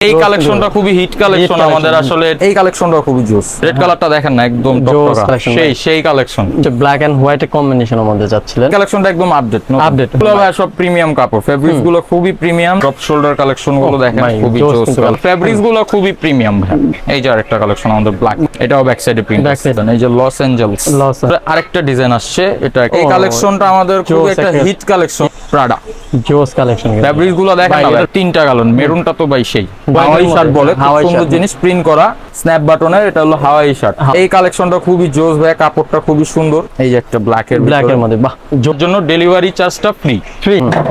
এই কালেকশনটা খুবই হিট কালেকশন আমাদের আসলে এই কালেকশনটা খুবই জোস রেড কালারটা দেখেন না একদম টকটকা সেই কালেকশন ব্ল্যাক এন্ড হোয়াইট কম্বিনেশনের মধ্যে যাচ্ছিলেন কালেকশনটা একদম আপডেট গুলো ভাই সব প্রিমিয়াম কাপড় ফেব্রিক্স গুলো খুবই প্রিমিয়াম টপ শোল্ডার কালেকশন গুলো দেখেন খুবই জোস ফেব্রিক্স গুলো খুবই প্রিমিয়াম ভাই এই যে আরেকটা কালেকশন আমাদের ব্ল্যাক এটাও ব্যাক সাইডে প্রিন্ট এই যে লস এঞ্জেলস আরেকটা ডিজাইন আসছে এটা এই কালেকশনটা আমাদের খুব একটা হিট কালেকশন প্রাডা জোস কালেকশন ফেব্রিক্স গুলো দেখেন না তিনটা কালার মেরুনটা তো ভাই সেই হাওয়াই শার্ট বলে সুন্দর জিনিস প্রিন্ট করা স্ন্যাপ বাটনের এটা হলো হাওয়াই শার্ট এই কালেকশনটা খুবই জোস ভাই কাপড়টা খুবই সুন্দর এই যে একটা ব্ল্যাক এর মধ্যে বাহ যার জন্য ডেলিভারি চার্জটা ফ্রি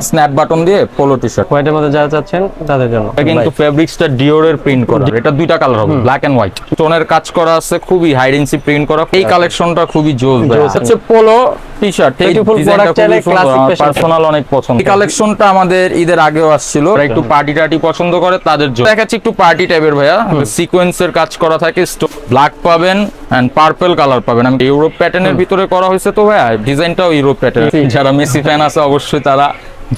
স্ন্যাপ বাটন দিয়ে পোলো টি-শার্ট হোয়াইটের মধ্যে যারা চাচ্ছেন তাদের জন্য কিন্তু ফেব্রিক্সটা ডিওরের প্রিন্ট করা এটা দুইটা কালার হবে ব্ল্যাক এন্ড হোয়াইট টোনের কাজ করা আছে খুবই হাইডেন্সি প্রিন্ট করা এই কালেকশনটা খুবই জোস ভাই হচ্ছে পোলো টি-শার্ট এই ডিজাইনটা খুবই সুন্দর পার্সোনাল অনেক পছন্দ এই কালেকশনটা আমাদের ঈদের আগেও আসছিল একটু পার্টি টাটি পছন্দ করে তাদের জন্য দেখাচ্ছি একটু পার্টি টাইপের ভাইয়া সিকোয়েন্সের কাজ করা থাকে ব্ল্যাক পাবেন এন্ড পার্পল কালার পাবেন আমি ইউরোপ প্যাটার্নের ভিতরে করা হয়েছে তো ভাইয়া ডিজাইনটাও ইউরোপ প্যাটার্ন যারা মেসি ফ্যান আছে অবশ্যই তারা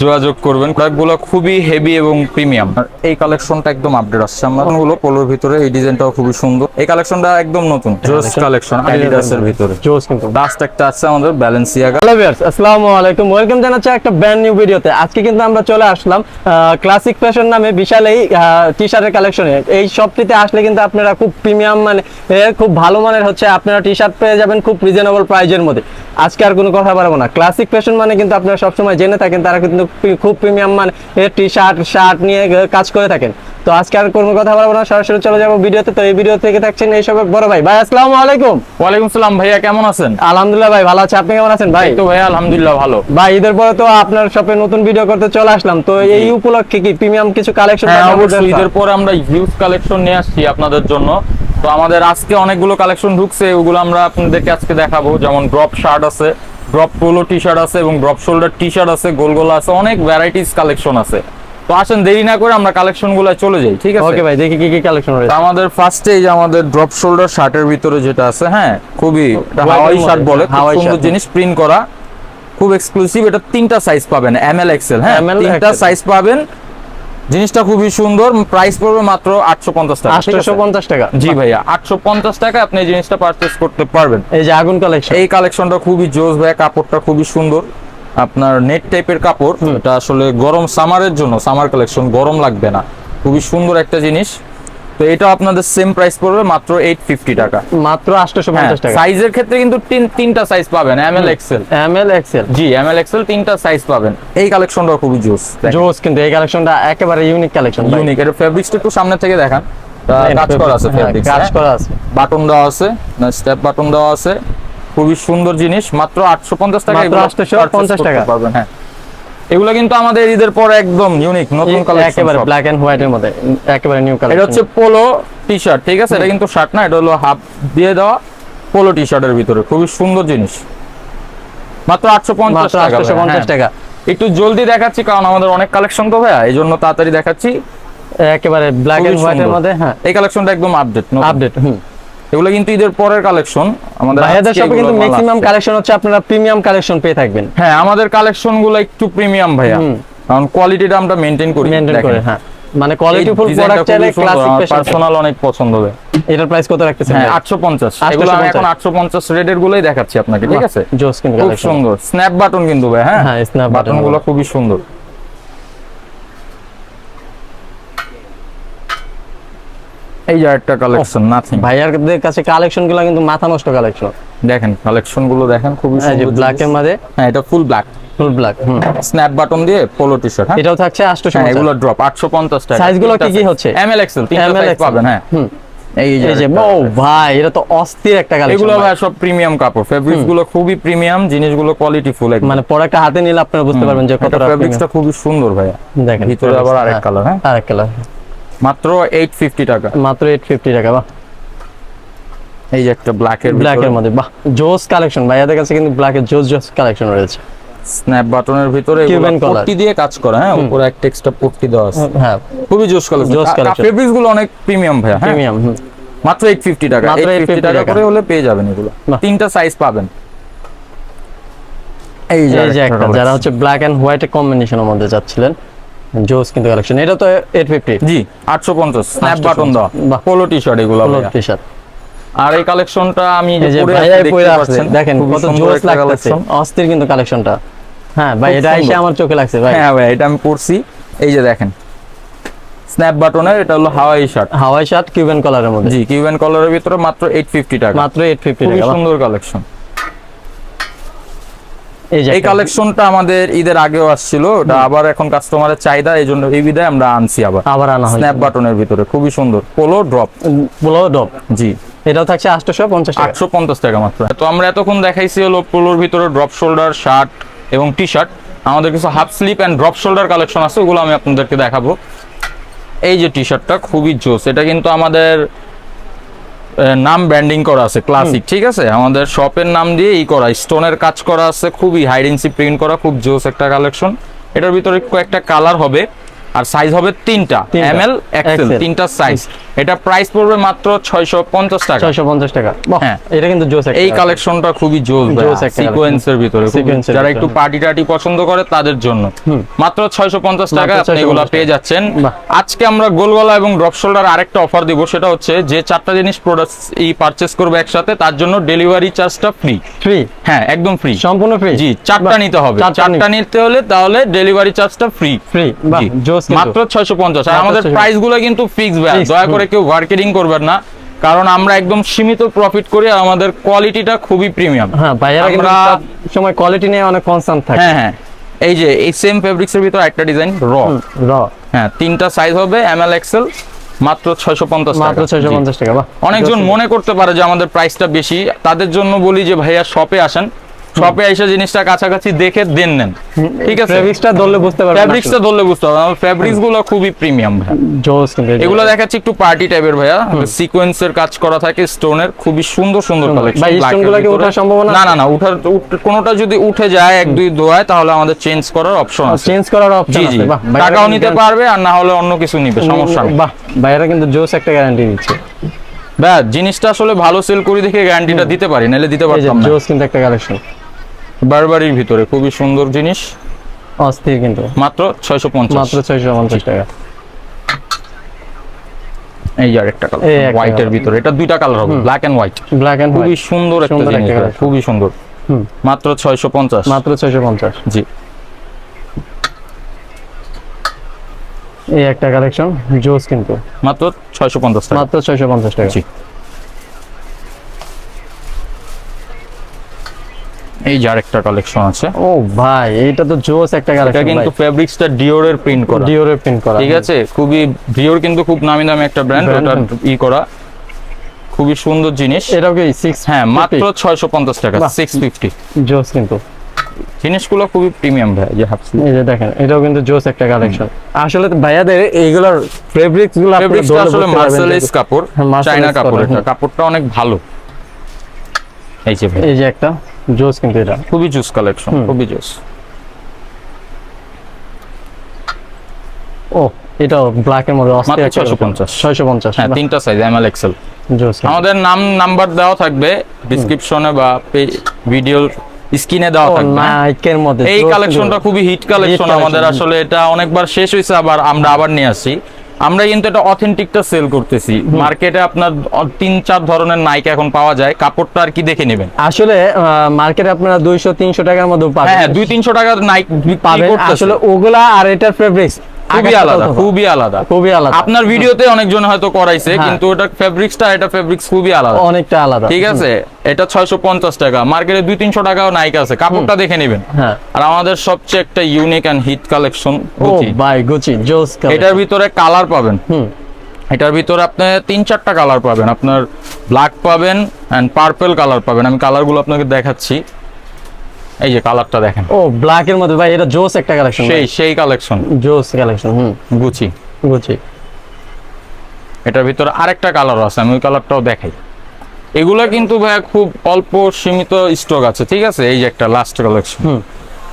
যোগাযোগ করবেন কয়েকগুলো খুবই হেভি এবং প্রিমিয়াম এই কালেকশনটা একদম আপডেট আসছে আমারগুলো পোলোর ভিতরে এই ডিজাইনটাও খুবই সুন্দর এই কালেকশনটা একদম নতুন জোস কালেকশন অ্যাডিডাসের ভিতরে জোস কিন্তু লাস্ট একটা আছে আমাদের ব্যালেন্সিয়াগা হ্যালো ভিউয়ার্স আসসালামু আলাইকুম ওয়েলকাম জানাচ্ছি একটা ব্র্যান্ড নিউ ভিডিওতে আজকে কিন্তু আমরা চলে আসলাম ক্লাসিক ফ্যাশন নামে বিশাল এই টি-শার্টের কালেকশনে এই শপটিতে আসলে কিন্তু আপনারা খুব প্রিমিয়াম মানে খুব ভালো মানের হচ্ছে আপনারা টি-শার্ট পেয়ে যাবেন খুব রিজনেবল প্রাইজের মধ্যে আজকে আর কোনো কথা বলবো না ক্লাসিক ফ্যাশন মানে কিন্তু আপনারা সবসময় জেনে থাকেন তারা কিন্তু খুব প্রিমিয়াম মানে টি-শার্ট শার্ট নিয়ে কাজ করে থাকেন তো আজকে আর কোনো কথা বলবো না সরাসরি চলে যাবো ভিডিওতে তো এই ভিডিও থেকে থাকছেন এই সব বড় ভাই আসসালামু আলাইকুম ওয়ালাইকুম সালাম ভাইয়া কেমন আছেন আলহামদুলিল্লাহ ভাই ভালো আছি আপনি কেমন আছেন ভাই তো ভাইয়া আলহামদুলিল্লাহ ভালো ভাই ঈদের পরে তো আপনার শপে নতুন ভিডিও করতে চলে আসলাম তো এই উপলক্ষে কি প্রিমিয়াম কিছু কালেকশন অবশ্যই ঈদের পরে আমরা হিউজ কালেকশন নিয়ে আসছি আপনাদের জন্য তো আমাদের আজকে অনেকগুলো কালেকশন ঢুকছে ওগুলো আমরা আপনাদেরকে আজকে দেখাবো যেমন ড্রপ শার্ট আছে ড্রপ পোলো টি-শার্ট আছে এবং ড্রপ শোল্ডার টি-শার্ট আছে গোল গোল আছে অনেক ভ্যারাইটিস কালেকশন আছে তো আসেন দেরি না করে আমরা কালেকশনগুলো চলে যাই ঠিক আছে ওকে ভাই দেখি কি কি কালেকশন রয়েছে আমাদের ফার্স্টে এই যে আমাদের ড্রপ শোল্ডার শার্টের ভিতরে যেটা আছে হ্যাঁ খুবই হাওয়াই শার্ট বলে খুব সুন্দর জিনিস প্রিন্ট করা খুব এক্সক্লুসিভ এটা তিনটা সাইজ পাবেন এমএল এক্সেল হ্যাঁ তিনটা সাইজ পাবেন জিনিসটা খুবই সুন্দর প্রাইস পড়বে মাত্র 850 টাকা 850 টাকা জি ভাইয়া 850 টাকা আপনি এই জিনিসটা পারচেজ করতে পারবেন এই যে আগুন কালেকশন এই কালেকশনটা খুবই জোস ভাইয়া কাপড়টা খুবই সুন্দর আপনার নেট টাইপের কাপড় এটা আসলে গরম সামারের জন্য সামার কালেকশন গরম লাগবে না খুবই সুন্দর একটা জিনিস তো এটা আপনাদের সেম প্রাইস পড়বে মাত্র 850 টাকা মাত্র 850 টাকা সাইজের ক্ষেত্রে কিন্তু তিনটা সাইজ পাবেন এমএল এক্সেল জি এমএল এক্সেল তিনটা সাইজ পাবেন এই কালেকশনটা খুবই জোস কিন্তু এই কালেকশনটা একেবারে ইউনিক কালেকশন ইউনিক এর ফেব্রিক্সটা একটু সামনে থেকে দেখান কাজ করা আছে ফেব্রিক্স কাজ করা আছে বাটন দেওয়া আছে না স্টেপ বাটন দেওয়া আছে খুবই সুন্দর জিনিস মাত্র 850 টাকা মাত্র 850 টাকা পাবেন হ্যাঁ এগুলো কিন্তু আমাদের ঈদের পরে একদম ইউনিক নতুন কালেকশন একেবারে ব্ল্যাক এন্ড হোয়াইট এর মধ্যে একেবারে নিউ কালেকশন এটা হচ্ছে পোলো টি-শার্ট ঠিক আছে এটা কিন্তু শার্ট না এটা হলো হাফ দিয়ে দেওয়া পোলো টি-শার্টের ভিতরে খুবই সুন্দর জিনিস মাত্র 850 টাকা একটু জলদি দেখাচ্ছি কারণ আমাদের অনেক কালেকশন তো ভাইয়া এইজন্য তাড়াতাড়ি দেখাচ্ছি একেবারে ব্ল্যাক এন্ড হোয়াইট এর মধ্যে হ্যাঁ এই কালেকশনটা একদম আপডেট এগুলো কিন্তু ঈদের পরের কালেকশন আমাদের ভাইয়াদের শপে কিন্তু ম্যাক্সিমাম কালেকশন হচ্ছে আপনারা প্রিমিয়াম কালেকশন পেয়ে থাকবেন হ্যাঁ আমাদের কালেকশনগুলো একটু প্রিমিয়াম ভাইয়া কারণ কোয়ালিটিটা আমরা মেইনটেইন করি হ্যাঁ মানে কোয়ালিটি ফুল প্রোডাক্ট চাইলে ক্লাসিক ফ্যাশন পার্সোনাল অনেক পছন্দ হবে এটার প্রাইস কত রাখতেছেন হ্যাঁ 850 এগুলো আমি এখন 850 রেটের গুলোই দেখাচ্ছি আপনাকে ঠিক আছে জোস কিন্তু খুব সুন্দর স্ন্যাপ বাটন কিন্তু ভাই হ্যাঁ হ্যাঁ স্ন্যাপ বাটনগুলো খুবই সুন্দর এই যে একটা কালেকশন নাথিং ভাইয়ারদের কাছে কালেকশনগুলো কিন্তু মাথা নষ্ট কালেকশন দেখেন কালেকশনগুলো দেখেন খুবই সুন্দর ব্ল্যাক এর মধ্যে হ্যাঁ এটা ফুল ব্ল্যাক স্ন্যাপ বাটন দিয়ে পোলো টি-শার্ট হ্যাঁ এটাও থাকছে 850 এগুলো ড্রপ 850 টাকা সাইজগুলো কি কি হচ্ছে এমএল এক্সেল তিনটা সাইজ পাবেন হ্যাঁ এই যে ও ভাই এটা তো অস্থির একটা কালেকশন এগুলো ভাই সব প্রিমিয়াম কাপড় ফেব্রিক্স গুলো খুবই প্রিমিয়াম জিনিসগুলো কোয়ালিটি ফুল মানে প্রোডাক্টটা হাতে নিলে আপনারা বুঝতে পারবেন যে কতটা ফেব্রিক্সটা খুবই সুন্দর ভাইয়া দেখেন ভিতরে আবার আরেক কালার হ্যাঁ আরেক কালার মাত্র 850 টাকা মাত্র 850 টাকা বাহ এই যে একটা ব্ল্যাক এর মধ্যে বাহ জোস কালেকশন ভাইয়াদের কাছে কিন্তু ব্ল্যাক এর জোস কালেকশন রয়েছে স্ন্যাপ বাটনের ভিতরে পট্টি দিয়ে কাজ করা হ্যাঁ উপরে একটা এক্সট্রা পট্টি দেওয়া আছে হ্যাঁ খুবই জোস কালেকশন ফেব্রিক্স গুলো অনেক প্রিমিয়াম ভাইয়া প্রিমিয়াম মাত্র 850 টাকা 850 টাকা করে হলে পেয়ে যাবেন এগুলো তিনটা সাইজ পাবেন এই যে একটা যারা হচ্ছে ব্ল্যাক এন্ড হোয়াইট কম্বিনেশনের মধ্যে যাচ্ছিলেন জোস কিন্তু কালেকশন, এটা তো 850। জি 850 স্ন্যাপ 850 বাটন দাও, বাহ। পোলো টি শার্ট এগুলো পোলো ভাইয়া। টি-শার্ট। আর এই কালেকশনটা আমি এই যে পরে ভাইয়া দেখতে পরে আছে, পাচ্ছেন, দেখেন খুবই কত সুন্দর জোস একটা লাগতেছে, কালেকশন। অস্থির কিন্তু কালেকশনটা। হ্যাঁ ভাই, খুব এটা এসে সুন্দর। আমার চোখে লাগছে ভাই। হ্যাঁ ভাই, এটা আমি পরছি। এই যে দেখেন স্ন্যাপ বাটনের, এটা হলো Hawaii shirt. Hawaii shirt Cuban কলারের মধ্যে, জি কিউবেন কলারের ভিতরে মাত্র 850 টাকা, মাত্র 850 খুবই টাকা। বাহ। সুন্দর কালেকশন। এই যে এই একটা- কালেকশনটা আমাদের ঈদের আগেও আসছিল, ওটা আবার এখন কাস্টমারের চাহিদা, এই জন্য এই বিধায় আমরা আনছি আবার। আবার আনা হয় স্ন্যাপ বাটনের ভিতরে খুবই সুন্দর পোলো ড্রপ। পোলো ডপ, জি এটাও থাকছে 850 টাকা। 850 টাকা মাত্র। তো আমরা এতক্ষণ দেখাইছি হলো পোলোর ভিতরে ড্রপ শোল্ডার শার্ট এবং টি শার্ট। আমাদের কিছু half sleeve and drop shoulder collection আছে, ওগুলো আমি আপনাদেরকে দেখাবো। এই যে টি শার্টটা খুবই জোস, এটা কিন্তু আমাদের নাম ব্র্যান্ডিং করা আছে ক্লাসিক, ঠিক আছে, আমাদের শপের নাম দিয়ে করা, স্টোনের কাজ করা আছে, খুবই হাইডেন্সি প্রিন্ট করা, খুব জোস একটা কালেকশন। এটার ভিতরে কয়েকটা কালার হবে, আর সাইজ হবে তিনটা, এমএল এক্সেল, তিনটা সাইজ। এটা প্রাইস পড়বে মাত্র 650 টাকা। 650 টাকা। বাহ, হ্যাঁ। এটা কিন্তু জোস একটা। এই কালেকশনটা খুবই জোস, জোস একটা সিকোয়েন্সের ভিতরে খুব- সিকোয়েন্সের যারা ভিতরে। একটু পার্টি টাটি পছন্দ করে তাদের জন্য মাত্র 650 টাকা মাত্র আপনি এগুলা 650 পেয়ে যাচ্ছেন। বাহ। আজকে আমরা গোলগলা এবং ড্রপ শোল্ডার আরেকটা অফার দিব, সেটা হচ্ছে যে 4টা জিনিস প্রোডাক্ট পারচেজ করবে একসাথে, তার জন্য ডেলিভারি চার্জটা ফ্রি। ফ্রি, হ্যাঁ একদম ফ্রি, সম্পূর্ণ ফ্রি। জি 4টা নিতে হবে, 4টা নিতে হলে তাহলে ডেলিভারি চার্জটা ফ্রি। ফ্রি, বাহ, জি, জোস কিন্তু। মাত্র 650। আর মাত্র আমাদের 650 প্রাইস গুলো কিন্তু ফিক্স ভাই, Fixed, দয়া করে কেউ মার্কেটিং করবেন না, কারণ আমরা একদম সীমিত প্রফিট করি, আর আমাদের কোয়ালিটিটা খুবই প্রিমিয়াম। হ্যাঁ, ভাইয়ারা কিন্তু আমরা- সব সময় কোয়ালিটি নিয়ে অনেক কনসার্ন থাকে। হ্যাঁ হ্যাঁ, এই যে এই সেম ফেব্রিক্স এর ভিতরে একটা ডিজাইন র, র, হ্যাঁ তিনটা সাইজ হবে, এমএল এক্সেল, মাত্র 650 টাকা। মাত্র 650 টাকা। বাহ, অনেকজন জোস। মনে করতে পারে যে আমাদের প্রাইসটা বেশি, তাদের জন্য বলি যে ভাইয়া শপে আসেন, শপে এসে জিনিসটা কাছাকাছি দেখে দেন নেন, ঠিক আছে। ফেব্রিক্সটা ধরলে বুঝতে পারবেন। ফেব্রিক্সটা ধরলে বুঝতে হবে, আমার ফেব্রিক্স গুলো খুবই প্রিমিয়াম ভাই। জোস কিন্তু। এগুলো দেখাচ্ছি একটু পার্টি টাইপের ভাইয়া, সিকোয়েন্সের কাজ করা থাকে, স্টোনের, খুবই সুন্দর সুন্দর কালেকশন। ভাই, স্টোন গুলো কি ওঠার সম্ভাবনা? না না না, কোনোটা যদি উঠে যায় এক দুই দোয়ায়, তাহলে আমাদের চেঞ্জ করার অপশন আছে। চেঞ্জ করার অপশন জি জি, আছে। বাহ, টাকাও নিতে পারবে, আর না হলে অন্য কিছু নিবে, সমস্যা নেই। বাহ, ভাইয়ারা কিন্তু জোস একটা গ্যারান্টি দিচ্ছে। ভাই জিনিসটা আসলে ভালো সেল করি দেখে গ্যারান্টিটা দিতে পারি, নাহলে দিতে এই যে পারতাম না। জোস কিন্তু একটা কালেকশন, বারবারির ভিতরে খুবই সুন্দর জিনিস, অস্থির কিন্তু। মাত্র 650। মাত্র 650 টাকা। এই যে আরেকটা কালার এই একটা হোয়াইটের colour। ভিতরে, এটা দুইটা কালার হবে, black and white, black and খুবই হোয়াইট, সুন্দর একটা সুন্দর জিনিস একটা ভাই, colour। খুবই সুন্দর, হুম। মাত্র 650। মাত্র 650। জি এই একটা কালেকশন জোস কিন্তু, মাত্র 650 টাকা। মাত্র 650 টাকা। জি। এই যে আরেকটা কালেকশন আছে, ও ভাই, এটা তো জোস একটা এটা কালেকশন। কিন্তু ফেব্রিক্সটা ডিওরের প্রিন্ট করা, ডিওরের প্রিন্ট করা, ঠিক আছে, খুবই ডিওর কিন্তু খুব নামি দামি একটা ব্র্যান্ড, Brand, ওটা করা, খুবই সুন্দর জিনিস। এটাও কি 6? হ্যাঁ মাত্র 650 টাকা, বাহ। 650। জোস কিন্তু। জিনিসগুলো খুবই প্রিমিয়াম ভাই, যে হাফসি এই যে দেখেন, এটাও কিন্তু জোস একটা কালেকশন। আসলে তো ভাইয়াদের এইগুলোর ফেব্রিক্স গুলো আপনি ফেব্রিক্সটা ধরলে আসলে বুঝতে পারবেন মার্সেলাইজ যে- কাপড়, হ্যাঁ, Marcellus চায়না কাপড়, কাপড়, এটা কাপড়টা অনেক ভালো। এই যে ভাই এই যে একটা জোস কিন্তু, এটা খুবই জুস কালেকশন, খুবই জুস। ও, এটাও ব্ল্যাক এর মধ্যে অস্থির মাত্র একটা 650 650। হ্যাঁ তিনটা সাইজ, এমএল এক্সেল। জোস। আমাদের নাম্বার দেওয়া থাকবে ডিসক্রিপশনে বা ভিডিওর স্ক্রিনে দেওয়া ও, থাকবে। নাইকের মধ্যে এই জোস কালেকশনটা কিন্তু। খুবই হিট কালেকশন collection, আমাদের, আসলে এটা অনেকবার শেষ হয়েছে, আমরা আবার নিয়ে আসি। আমরা কিন্তু এটা অথেন্টিকটা সেল করতেছি। মার্কেটে আপনার 3-4 ধরনের নাইক এখন পাওয়া যায়, কাপড়টা আর কি দেখে নেবেন। আসলে মার্কেটে আপনারা 200-300 টাকার মধ্যে পাবেন। হ্যাঁ 200-300 টাকার নাইক পাবেন। আসলে ওগুলা আর এটার ফেব্রিক্স খুবই আলাদা, খুবই আলাদা, খুবই আলাদা। আপনার ভিডিওতে অনেকজন হয়তো করাইছে, হ্যাঁ। কিন্তু ওটা ফেব্রিক্সটা, এটা ফেব্রিক্স খুবই আলাদা, অনেকটা আলাদা। ঠিক আছে। এটা 650 টাকা, মার্কেটে 200-300 টাকাও নাইক আছে, কাপড়টা দেখে নেবেন। হ্যাঁ। আর আমাদের সবচেয়ে একটা ইউনিক এন্ড হিট কালেকশন ও ভাই, গুচি জোস কালেকশন। এটার ভিতরে কালার পাবেন, হুম। এটার ভিতরে আপনি 3-4টা কালার পাবেন, আপনার ব্ল্যাক পাবেন এন্ড পার্পল কালার পাবেন। আমি কালারগুলো আপনাকে দেখাচ্ছি, এই যে কালারটা দেখেন, ও ব্ল্যাক এর মধ্যে ভাই, এটা জোস একটা কালেকশন। সেই কালেকশন জোস কালেকশন। গুচি। গুচি। এটার ভিতরে আরেকটা কালারও আছে, আমি ওই কালারটাও দেখাই। এগুলা কিন্তু ভাই খুব অল্প সীমিত স্টক আছে, ঠিক আছে। এই যে একটা লাস্ট কালেকশন,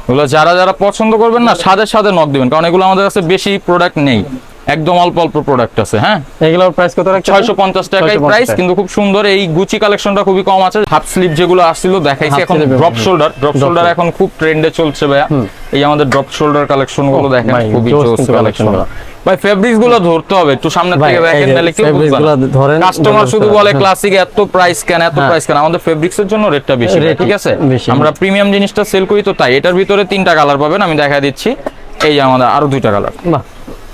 এগুলো যারা যারা পছন্দ করবেন না, সাথে সাথে নক দিবেন, কারণ এগুলো আমাদের কাছে বেশি প্রোডাক্ট নেই, একদম অল্প অল্প প্রোডাক্ট আছে। হ্যাঁ, এগুলোর প্রাইস কত রাখছেন? 650 টাকায় প্রাইস, কিন্তু খুব সুন্দর। এই গুচি কালেকশনটা খুবই কম আছে। হাফ স্লিভ যেগুলো আসছিল দেখাইছি, এখন ড্রপ শোল্ডার এখন খুব ট্রেন্ডে চলছে ভাইয়া। এই আমাদের ড্রপ শোল্ডার কালেকশন গুলো দেখেন, খুবই জোস কালেকশন। ভাই ফেব্রিক্স গুলো ধরতে হবে, একটু সামনে থেকে দেখেন, নাহলে কেউ বুঝবে না। কাস্টমার শুধু বলে ক্লাসিক এত প্রাইস কেন, এত প্রাইস কেন। আমাদের ফেব্রিক্স এর জন্য রেটটা বেশি, ঠিক আছে? আমরা প্রিমিয়াম জিনিসটা সেল করি তো তাই। এটার ভিতরে 3টা কালার পাবেন, আমি দেখা দিচ্ছি। এই যে আমাদের আরো 2টা কালার। বাহ,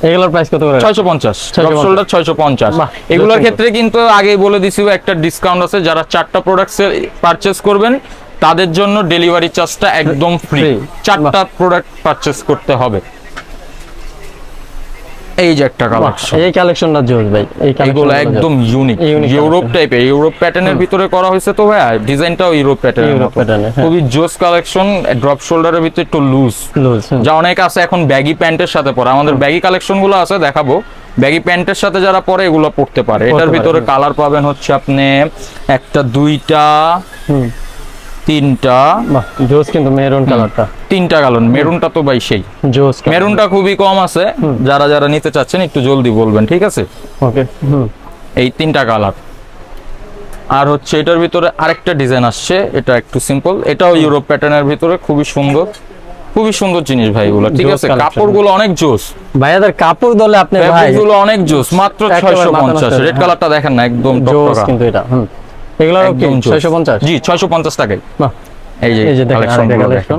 এগুলোর প্রাইস কত করে? 650, ড্রপ শোল্ডার 650। এগুলোর ক্ষেত্রে কিন্তু আগেই বলে দিছি একটা ডিসকাউন্ট আছে। যারা 4টা প্রোডাক্ট পারচেজ করবেন তাদের জন্য ডেলিভারি চার্জটা একদম ফ্রি। 4টা প্রোডাক্ট পারচেজ করতে হবে। এই যে একটা কালেকশন, এই কালেকশনটা জোস ভাই। এই এগুলো একদম ইউনিক, ইউরোপ টাইপের, ইউরোপ প্যাটার্নের ভিতরে করা হয়েছে তো ভাইয়া, ডিজাইনটাও ইউরোপ প্যাটার্নের মতো। খুবই জোস কালেকশন। ড্রপ শোল্ডারের ভিতরে একটু লুজ, যা অনেক আছে এখন ব্যাগি প্যান্টের সাথে পরে। আমাদের ব্যাগি কালেকশন গুলো আছে, দেখাবো। ব্যাগি প্যান্টের সাথে যারা পরে এগুলো পড়তে পারে। এটার ভিতরে কালার পাবেন হচ্ছে আপনি 1টা 2টা 3টা। জোস, কিন্তু মেরুন কালারটা 3টা কালার। মেরুনটা তো ভাই সেই জোস, মেরুনটা খুবই কম আছে। যারা যারা নিতে চাচ্ছেন একটু জলদি বলবেন, ঠিক আছে? ওকে। এই 3টা কালার। আর হচ্ছে এটার ভিতরে আরেকটা ডিজাইন আসছে, এটা একটু সিম্পল। এটাও ইউরোপ প্যাটার্নের ভিতরে, খুবই সুন্দর, খুবই সুন্দর জিনিস ভাই এগুলো, ঠিক আছে? কাপড়গুলো অনেক জোস ভাইয়াদের কাপড় দলে আপনি ভাই এগুলো অনেক জোস। মাত্র 650। রেড কালারটা দেখেন না, একদম জোস কিন্তু এটা। এগুলো কি 650? জি, 650 টাকায়। বাহ, এই যে কালেকশন।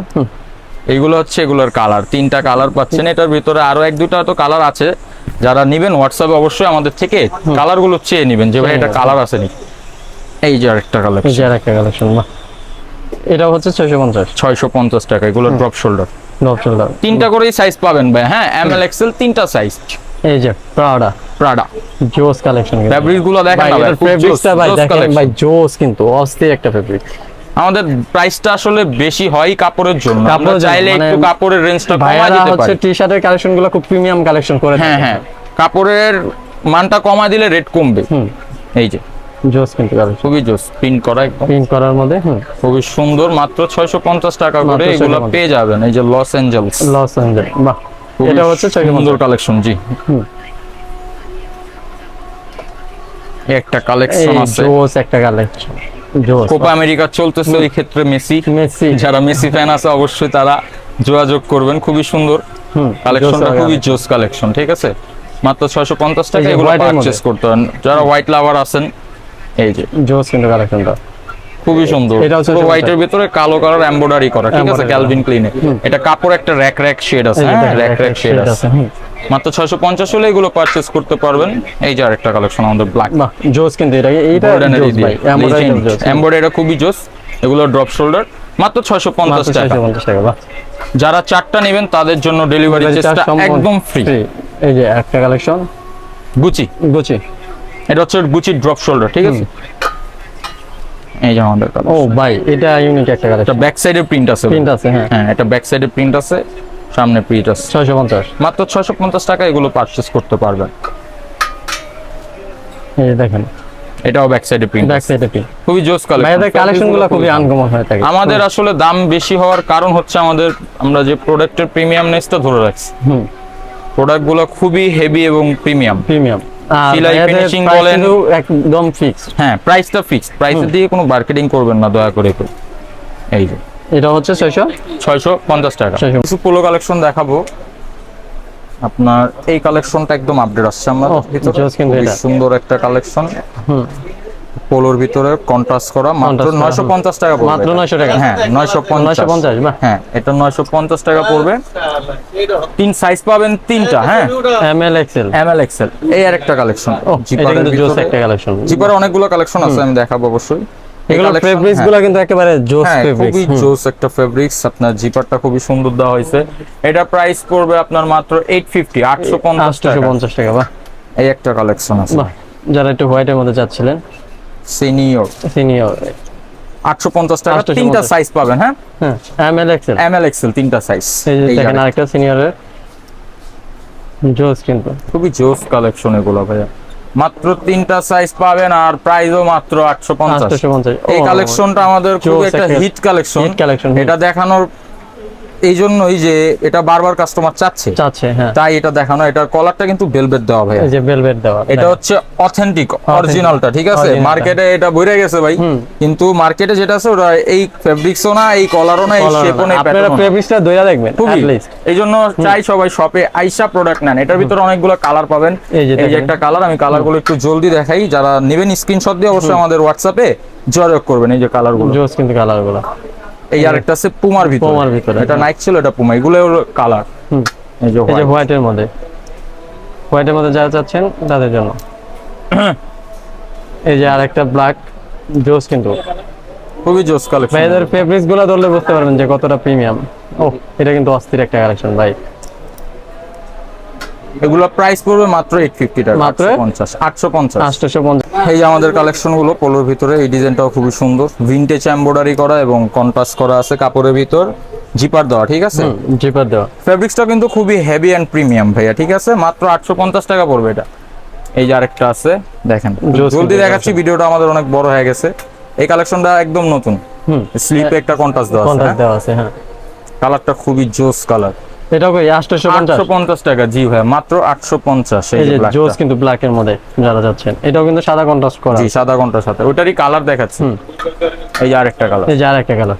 এইগুলো হচ্ছে এগুলোর কালার, 3টা কালার পাচ্ছেন। এটার ভিতরে আরো 1-2টা তো কালার আছে। যারা নেবেন হোয়াটসঅ্যাপে অবশ্যই আমাদের থেকে কালারগুলো চেয়ে নেবেন, যে ভাই এটা কালার আছে নি। এই যে আরেকটা কালেকশন, এই যে আরেকটা কালেকশন। বাহ, এটা হচ্ছে 650 টাকা। এগুলো ড্রপ শোল্ডার। 3টা করেই সাইজ পাবেন ভাই। হ্যাঁ, এমএল এক্সেল 3টা সাইজ। এই যে প্রাডা জোস কালেকশন। ফেব্রিক গুলো দেখেন না ভাই, ফেব্রিকটা ভাই দেখেন ভাই, জোস কিন্তু অস্থির একটা ফেব্রিক। আমাদের প্রাইসটা আসলে বেশি হয় কাপড়ের জন্য। আমরা চাইলে একটু কাপড়ের রেঞ্জটা কমায় দিতে পারি। হচ্ছে টি-শার্টের কালেকশনগুলো খুব প্রিমিয়াম কালেকশন করে। হ্যাঁ, কাপড়ের মানটা কমায় দিলে রেট কমবে। এই যে জোস কিন্তু কালেকশন, খুবই জোস, প্রিন্ট করা, একদম প্রিন্ট করার মধ্যে খুবই সুন্দর। মাত্র 650 টাকা করে এগুলো পেয়ে যাবেন। এই যে লস অ্যাঞ্জেলস। বাহ, এটা হচ্ছে সুন্দর কালেকশন। জি, একটা কালেকশন আছে, জোস একটা কালেকশন। জোস, কোপা আমেরিকা চলতেছে, ওই ক্ষেত্রে মেসি যারা মেসি ফ্যান আছে অবশ্যই তারা যোগাযোগ করবেন। খুবই সুন্দর কালেকশনটা, খুবই জোস কালেকশন, ঠিক আছে? মাত্র 650 টাকা এগুলো পারচেজ করতে পারেন যারা হোয়াইট লাভার আছেন। এই যে জোস কিন্তু কালেকশনটা খুবই সুন্দর। এটা হচ্ছে হোয়াইটের ভিতরে কালো কালার এমব্রয়ডারি করা, ঠিক আছে? ক্যালভিন ক্লিনে। এটা কাপড় একটা র্যাক শেড আছে, র্যাক শেড আছে। মাত্র 650 হলে এগুলো পারচেজ করতে পারবেন। এই যে আরেকটা কালেকশন আমাদের ব্ল্যাক। বাহ, জোস কিন্তু এটা জোস ভাই, এমব্রয়ডারি খুবই জোস। এগুলো ড্রপ শোল্ডার, মাত্র 650 টাকা। বাহ, যারা 4টা নেবেন তাদের জন্য ডেলিভারি চার্জটা একদম ফ্রি। এই যে একটা কালেকশন, গুচি। এটা হচ্ছে গুচি ড্রপ শোল্ডার, ঠিক আছে? এই যে আমাদের কালার। ও ভাই, এটা ইউনিক একটা কালেকশন। এটা ব্যাক সাইডে প্রিন্ট আছে। হ্যাঁ, এটা ব্যাক সাইডে প্রিন্ট আছে, সামনে প্রিন্ট আছে। 650, মাত্র 650 টাকা এগুলো পারচেজ করতে পারবেন। এই দেখেন, এটাও ব্যাক সাইডে প্রিন্ট, খুবই জোস কালেকশন। ভাইদের কালেকশনগুলো খুবই আনকমন হয়ে থাকে। আমাদের আসলে দাম বেশি হওয়ার কারণ হচ্ছে আমরা যে প্রোডাক্টের প্রিমিয়ামনেসটা ধরে রাখছি। প্রোডাক্টগুলো খুবই হেভি এবং প্রিমিয়াম। সিলাই ফিনিশিং বলেন একদম ফিক্সড। হ্যাঁ, প্রাইসটা ফিক্সড। প্রাইসে দিয়ে কোনো মার্কেটিং করবেন না দয়া করে। এই যে এটা হচ্ছে 650 টাকা। কিছু পোলো কালেকশন দেখাবো আপনার। এই কালেকশনটা একদম আপডেট আসছে আমাদের ভিতরে, খুবই সুন্দর একটা কালেকশন। পোলোর ভিতরে কন্ট্রাস্ট করা, মাত্র 950 টাকা পড়বে। মাত্র 900 টাকা। হ্যাঁ, 950। হ্যাঁ, এটা 950 টাকা পড়বে। 3 সাইজ পাবেন, 3টা। হ্যাঁ, এমএল এক্সেল। এই আরেকটা কালেকশন, জিপারের জোস একটা কালেকশন। জিপারে অনেকগুলো কালেকশন আছে, আমি দেখাবো অবশ্যই। এগুলো ফেব্রিক্স গুলো কিন্তু একেবারে জোস ফেব্রিক্স, খুবই জোস একটা ফেব্রিক্স। আপনার জিপারটা খুবই সুন্দর দেওয়া হয়েছে। এটা প্রাইস পড়বে আপনার মাত্র 850 টাকা। বাহ, এই একটা কালেকশন আছে। বাহ, যারা একটু হোয়াইটের মধ্যে চাচ্ছিলেন, সিনিয়র 850 টাকা। 3টা সাইজ পাবেন। হ্যাঁ, এমএল এক্সেল 3টা সাইজ। এই যে দেখেন আরেকটা সিনিয়রের জোস, কিন্তু খুবই জোস কালেকশন এগুলো ভাইয়া। মাত্র 3টা সাইজ পাবেন আর প্রাইসও মাত্র 850। এই কালেকশনটা আমাদের খুব একটা হিট কালেকশন। এটা দেখানোর এই জন্যই যে এটা বারবার কাস্টমার চাচ্ছে, হ্যাঁ, তাই এটা দেখানো। এটার কলারটা কিন্তু ভেলভেট দেওয়া ভাই, এই যে ভেলভেট দেওয়া, এটা হচ্ছে অথেন্টিক অরিজিনালটা, ঠিক আছে। Original টা। মার্কেটে এটা বইরে গেছে ভাই, কিন্তু মার্কেটে যেটা আছে ওটা এই ফেব্রিক্সও না, এই কলারও না, এই শেপও না, এই আপনারা প্যাটার্নও না। ফেব্রিক্সটা দইরা দেখবেন খুবই, at least। এই জন্য চাই সবাই শপে আইসা প্রোডাক্ট নেন। এটার ভিতরে অনেকগুলো কালার পাবেন। এই যে এই যে দেখেন। একটা কালার, আমি কালারগুলো একটু জলদি দেখাই। যারা নেবেন স্ক্রিনশট দিয়ে অবশ্যই আমাদের হোয়াটসঅ্যাপে যোগাযোগ করবেন। এই যে কালারগুলো, জোস কিন্তু কালারগুলো। এই আরেকটা আছে পুমার ভিতরে, পুমার ভিতরে, এটা নাইক ছিল, এটা পুমা। এগুলো হলো কালার। এই যে এই যে white। হোয়াইটের মধ্যে, যারা চাচ্ছেন তাদের জন্য। এই যে আরেকটা ব্ল্যাক, জোস কিন্তু। খুবই জোস কালেকশন। ভাইদের ফেব্রিক্স গুলো ধরলে বুঝতে পারবেন যে কতটা প্রিমিয়াম। ও, এটা কিন্তু অস্থির একটা কালেকশন ভাই। এগুলো প্রাইস পড়বে মাত্র 850 টাকা, মাত্র 850। 850। এই যে আমাদের কালেকশন গুলো পোলোর ভিতরে, এই ডিজাইনটাও খুবই সুন্দর, ভিনটেজ এমব্রয়ডারি করা এবং কন্ট্রাস্ট করা আছে কাপড়ের ভিতর, জিপার দেওয়া, ঠিক আছে। জিপার দেওয়া। ফেব্রিক্সটা কিন্তু খুবই হেভি এন্ড প্রিমিয়াম ভাইয়া, ঠিক আছে। মাত্র 850 টাকা পড়বে এটা। এই যে আরেকটা আছে, দেখেন জলদি দেখাচ্ছি, ভিডিওটা আমাদের অনেক বড় হয়ে গেছে। এই কালেকশনটা একদম নতুন, স্লিপে একটা কন্ট্রাস্ট দেওয়া আছে, কন্ট্রাস্ট দেওয়া আছে, হ্যাঁ। কালারটা খুবই জোস কালার। এটাও কই 850। 850 টাকা, জি ভাই, মাত্র 850। এই যে জোস কিন্তু ব্ল্যাক এর মধ্যে যারা যাচ্ছেন, এটাও কিন্তু সাদা কন্ট্রাস্ট করা। জি, সাদা কন্ট্রাস্ট সাথে ওইটারই কালার দেখাচ্ছি। এই যে আরেকটা কালার, এই যে আরেকটা কালার।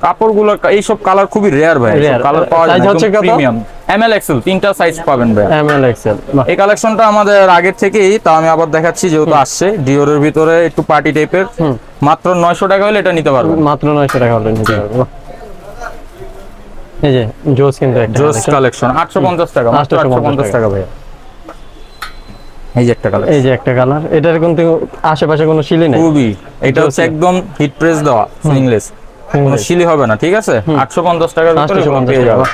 কাপড়গুলো এইসব কালার খুবই রেয়ার ভাই, Rare। কালার পাওয়া যায় Size না, হচ্ছে একদম কত? প্রিমিয়াম। এমএল এক্সেল তিনটা সাইজ পাবেন ভাই। M L XL. এই কালেকশনটা আমাদের আগের থেকেই, তা আমি আবার দেখাচ্ছি যেহেতু আসছে। ডিওরের ভিতরে একটু পার্টি টাইপের, মাত্র 900 টাকা হলে এটা নিতে পারবেন। মাত্র 900 টাকা হলে নিতে পারবো। এই যে জোস কিন্তু একটা জোস কালেকশন, 850 টাকা, মাত্র 850 টাকা ভাই। এই যে একটা কালার, এই যে একটা কালার, এটার কিন্তু আশেপাশে কোনো শিলি নেই। খুবই, এটা হচ্ছে একদম হিট প্রেস দেওয়া, সুইংলেস, কোনো শিলি হবে না, ঠিক আছে। 850 টাকার ভিতরে 850 পেয়ে টাকা। যাবেন।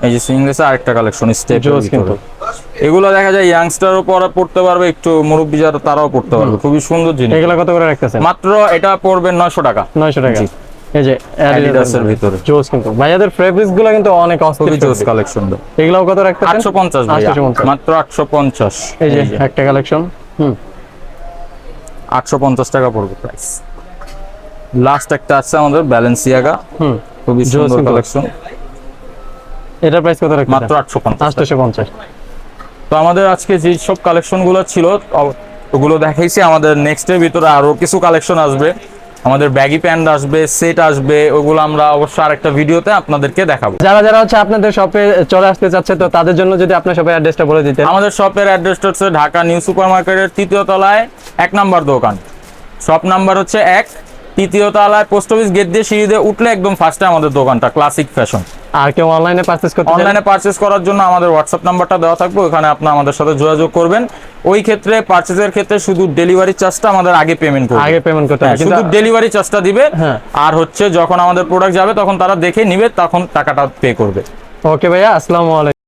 এই যে সুইংলেসে আরেকটা কালেকশন, স্টেপের জোস কিন্তু। ভিতরে। এগুলো দেখা যায় ইয়াংস্টারও পড়তে পারবে, একটু মুরব্বি যারা তারাও পড়তে পারবে, খুবই সুন্দর জিনিস। এগুলা কত করে রাখতেছেন? মাত্র এটা পড়বে 900 টাকা। 900 টাকা। জি। এই যে অ্যাডিডাসের ভিতরে জোস কিন্তু। ভাইয়াদের ফেব্রিক্স গুলো কিন্তু অনেক অস্থির। খুবই জোস কালেকশন। এগুলাও কত রাখতেছেন? 850 ভাই, 850 মাত্র 850। এই যে একটা কালেকশন, 850 টাকা পড়বে প্রাইস। লাস্ট একটা আছে আমাদের ব্যালেন্সিয়াগা, খুবই সুন্দর কিন্তু। কালেকশন। এটার প্রাইস কত রাখতেছেন? মাত্র 850। 850। তো আমাদের আজকে যে সব কালেকশন গুলো ছিল ওগুলো দেখাইছি। আমাদের নেক্সটের ভিতরে আরো কিছু কালেকশন আসবে, আমাদের ব্যাগি প্যান্ট আসবে, সেট আসবে, ওগুলো আমরা অবশ্যই আরেকটা ভিডিওতে আপনাদেরকে দেখাবো। যারা যারা হচ্ছে আপনাদের শপে চলে আসতে চাচ্ছে, তো তাদের জন্য যদি আপনার শপের অ্যাড্রেসটা বলে দিতেন। আমাদের শপের অ্যাড্রেসটা হচ্ছে ঢাকা নিউ সুপার মার্কেটের 3য় তলায় 1 নাম্বার দোকান। শপ নাম্বার হচ্ছে 1, 3য় তলায় পোস্ট অফিস গেট দিয়ে সিঁড়ি দিয়ে উঠলে একদম ফার্স্টে আমাদের দোকানটা, ক্লাসিক ফ্যাশন। আর কেউ অনলাইনে পারচেজ করতে চাইলে? অনলাইনে পারচেজ করার জন্য আমাদের হোয়াটসঅ্যাপ নাম্বারটা দেওয়া থাকবে, ওখানে আপনি আমাদের সাথে যোগাযোগ করবেন। ওই ক্ষেত্রে পারচেজের ক্ষেত্রে শুধু ডেলিভারি চার্জটা আমাদের আগে পেমেন্ট করবে, আগে পেমেন্ট করতে হবে, শুধু ডেলিভারি চার্জটা দিবে। হ্যাঁ। আর হচ্ছে যখন আমাদের প্রোডাক্ট যাবে তখন তারা দেখে নিবে, তখন টাকাটা পে করবে। ওকে ভাইয়া, আসসালামু আলাইকুম।